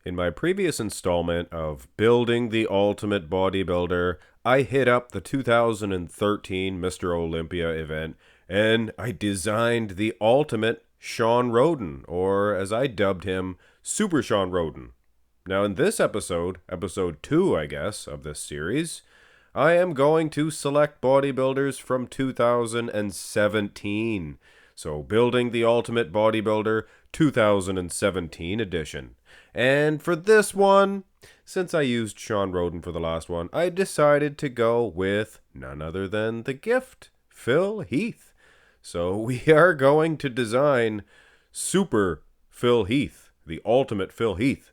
In my previous installment of Building the Ultimate Bodybuilder, I hit up the 2013 Mr. Olympia event and I designed the ultimate Sean Roden, or as I dubbed him, Super Sean Roden. Now in this episode, episode 2 I guess, of this series, I am going to select bodybuilders from 2017. So Building the Ultimate Bodybuilder 2017 edition. And for this one, since I used Sean Roden for the last one, I decided to go with none other than the gift, Phil Heath. So we are going to design Super Phil Heath, the ultimate Phil Heath.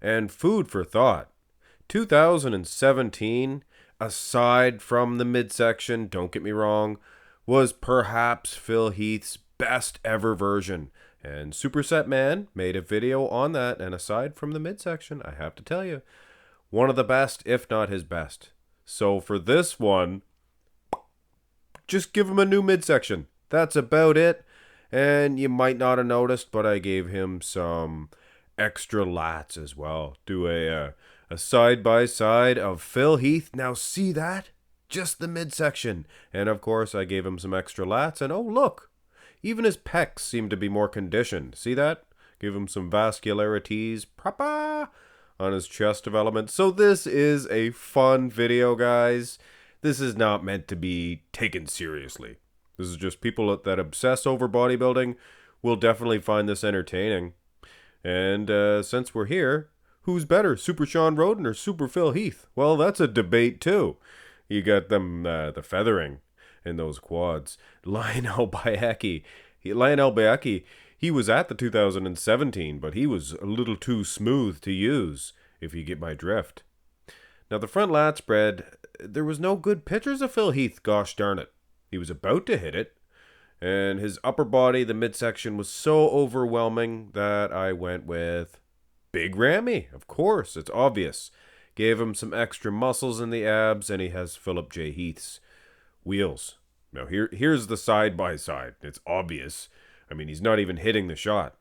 And food for thought, 2017, aside from the midsection, don't get me wrong, was perhaps Phil Heath's best ever version. And Superset Man made a video on that, and aside from the midsection, I have to tell you, one of the best, if not his best. So for this one, just give him a new midsection. That's about it. And you might not have noticed, but I gave him some extra lats as well. Do a side-by-side of Phil Heath. Now see that? Just the midsection. And of course, I gave him some extra lats, and oh look! Even his pecs seem to be more conditioned. See that? Give him some vascularities proper on his chest development. So this is a fun video, guys. This is not meant to be taken seriously. This is just people that obsess over bodybuilding will definitely find this entertaining. And since we're here, who's better, Super Sean Roden or Super Phil Heath? Well, that's a debate too. You got them, the feathering in those quads. Lionel Bayeki, he was at the 2017, but he was a little too smooth to use, if you get my drift. Now the front lat spread, there was no good pictures of Phil Heath, gosh darn it. He was about to hit it, and his upper body, the midsection, was so overwhelming that I went with Big Ramy. Of course, it's obvious. Gave him some extra muscles in the abs, and he has Philip J. Heath's wheels. Now here's the side by side. It's obvious. I mean, he's not even hitting the shot.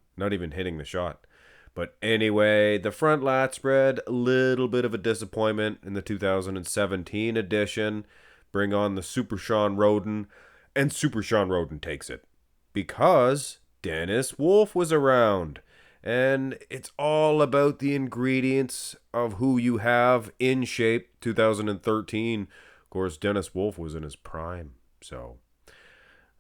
But anyway, the front lat spread, a little bit of a disappointment in the 2017 edition. Bring on the Super Sean Roden, and Super Sean Roden takes it. Because Dennis Wolf was around. And it's all about the ingredients of who you have in shape. 2013, of course, Dennis Wolf was in his prime. So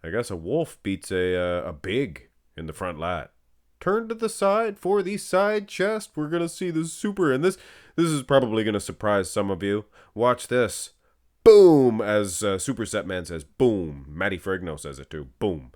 I guess a wolf beats a big in the front lat. Turn to the side for the side chest. We're going to see the super. And this is probably going to surprise some of you. Watch this. Boom, as Superset Man says. Boom. Matty Frigno says it too. Boom.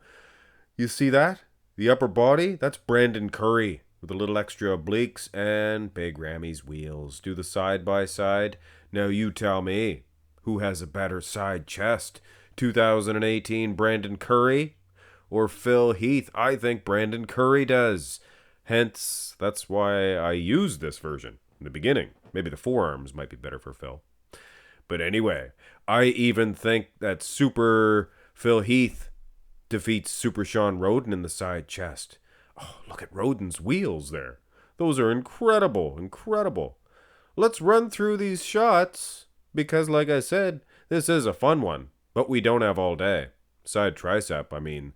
You see that? The upper body? That's Brandon Curry with a little extra obliques and Big Ramy's wheels. Do the side by side. Now you tell me, who has a better side chest? 2018 Brandon Curry or Phil Heath? I think Brandon Curry does. Hence, that's why I used this version in the beginning. Maybe the forearms might be better for Phil. But anyway, I even think that Super Phil Heath defeats Super Sean Roden in the side chest. Oh, look at Roden's wheels there. Those are incredible. Let's run through these shots because, like I said, this is a fun one. But we don't have all day. Side tricep, I mean,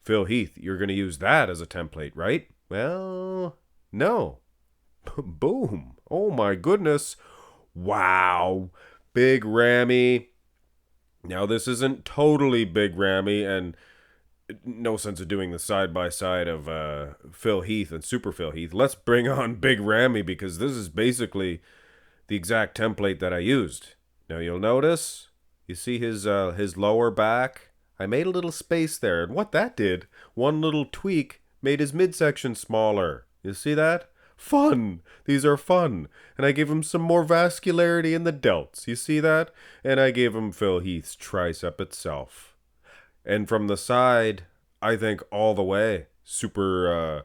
Phil Heath, you're going to use that as a template, right? Well, no. Boom. Oh my goodness. Wow. Big Ramy. Now, this isn't totally Big Ramy, and no sense of doing the side-by-side of Phil Heath and Super Phil Heath. Let's bring on Big Ramy because this is basically the exact template that I used. Now, you'll notice, you see his lower back? I made a little space there, and what that did, one little tweak, made his midsection smaller. You see that? Fun! These are fun. And I gave him some more vascularity in the delts. You see that? And I gave him Phil Heath's tricep itself. And from the side, I think all the way, Super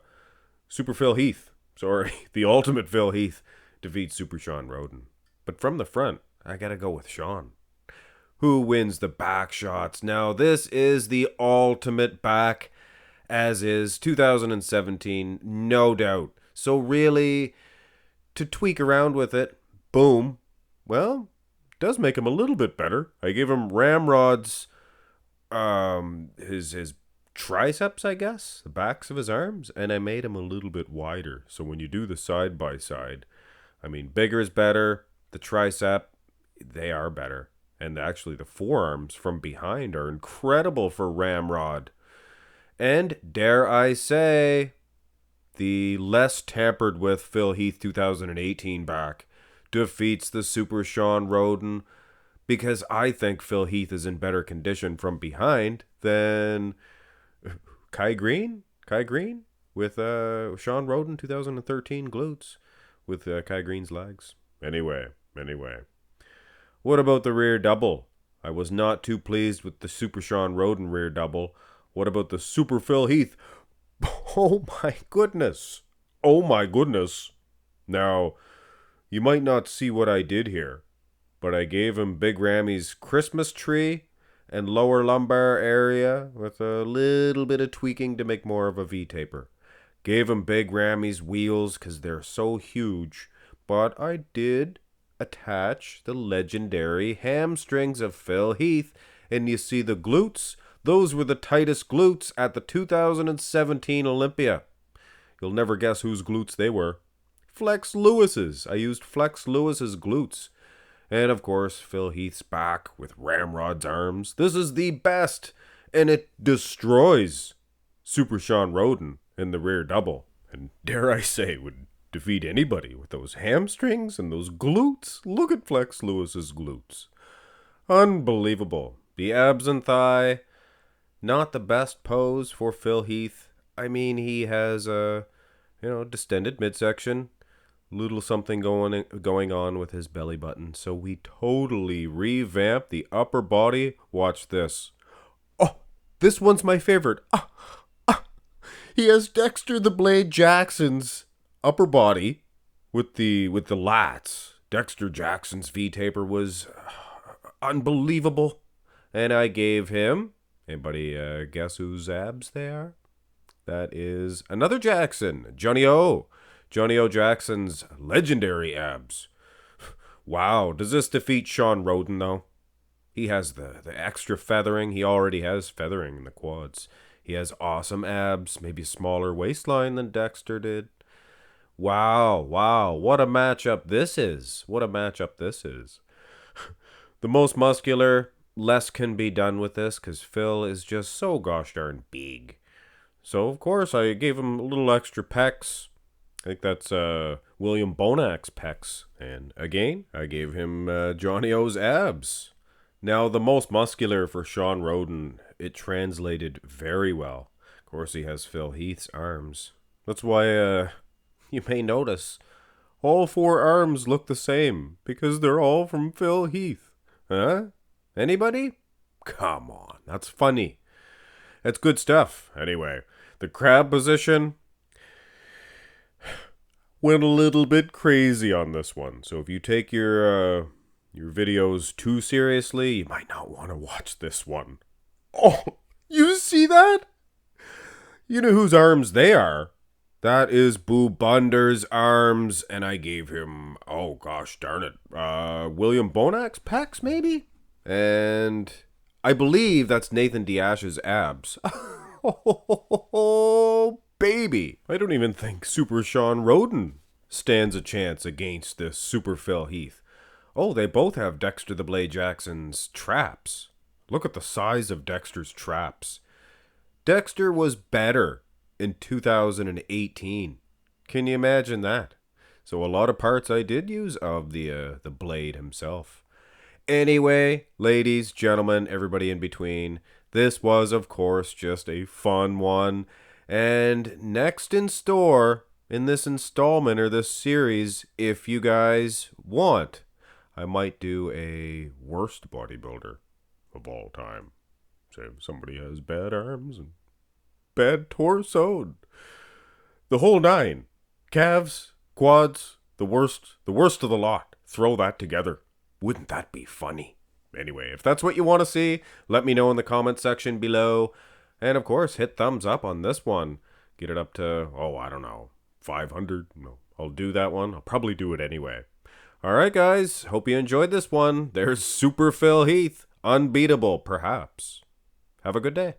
Phil Heath. Sorry, the ultimate Phil Heath defeats Super Sean Roden. But from the front, I gotta go with Sean. Who wins the back shots? Now, this is the ultimate back, as is 2017, no doubt. So really, to tweak around with it. Boom. Well, does make him a little bit better. I gave him ramrods, his triceps, I guess, the backs of his arms, and I made him a little bit wider. So when you do the side by side, I mean, bigger is better. The tricep, they are better. And actually the forearms from behind are incredible for ramrod. And dare I say, the less tampered with Phil Heath 2018 back defeats the Super Sean Roden, because I think Phil Heath is in better condition from behind than Kai Green with Sean Roden 2013 glutes with Kai Green's legs. Anyway. What about the rear double? I was not too pleased with the Super Sean Roden rear double. What about the Super Phil Heath? Oh my goodness. Now, you might not see what I did here, but I gave him Big Rammy's Christmas tree and lower lumbar area with a little bit of tweaking to make more of a V-taper. Gave him Big Rammy's wheels because they're so huge, but I did attach the legendary hamstrings of Phil Heath, and you see the glutes. Those were the tightest glutes at the 2017 Olympia. You'll never guess whose glutes they were. Flex Lewis's. I used Flex Lewis's glutes. And of course, Phil Heath's back with Ramrod's arms. This is the best, and it destroys Super Sean Roden in the rear double. And dare I say, would defeat anybody with those hamstrings and those glutes. Look at Flex Lewis's glutes. Unbelievable. The abs and thigh, not the best pose for Phil Heath. I mean, he has a, distended midsection, little something going on with his belly button. So we totally revamped the upper body. Watch this. Oh, this one's my favorite. He has Dexter the Blade Jackson's upper body with the lats. Dexter Jackson's V-taper was unbelievable. And I gave him, anybody guess whose abs they are? That is another Jackson, Johnny O. Johnny O. Jackson's legendary abs. Wow, does this defeat Sean Roden, though? He has the extra feathering. He already has feathering in the quads. He has awesome abs, maybe a smaller waistline than Dexter did. Wow, what a matchup this is. The most muscular, less can be done with this because Phil is just so gosh darn big. So, of course, I gave him a little extra pecs. I think that's William Bonac's pecs. And again, I gave him Johnny O's abs. Now, the most muscular for Sean Roden, it translated very well. Of course, he has Phil Heath's arms. That's why you may notice all four arms look the same because they're all from Phil Heath. Huh? Anybody? Come on, that's funny. That's good stuff. Anyway, the crab position went a little bit crazy on this one. So if you take your videos too seriously, you might not want to watch this one. Oh, you see that? You know whose arms they are. That is BODYBUILDER's arms, and I gave him, oh gosh darn it, William Bonac's pecs maybe? And I believe that's Nathan Diash's abs. Oh, baby. I don't even think Super Sean Roden stands a chance against this Super Phil Heath. Oh, they both have Dexter the Blade Jackson's traps. Look at the size of Dexter's traps. Dexter was better in 2018. Can you imagine that? So a lot of parts I did use of the Blade himself. Anyway, ladies, gentlemen, everybody in between, this was, of course, just a fun one. And next in store, in this installment or this series, if you guys want, I might do a worst bodybuilder of all time. Say if somebody has bad arms and bad torso, the whole nine. Calves, quads, the worst of the lot. Throw that together. Wouldn't that be funny? Anyway, if that's what you want to see, let me know in the comment section below. And of course, hit thumbs up on this one. Get it up to, 500, I'll do that one. I'll probably do it anyway. All right, guys. Hope you enjoyed this one. There's Super Phil Heath. Unbeatable, perhaps. Have a good day.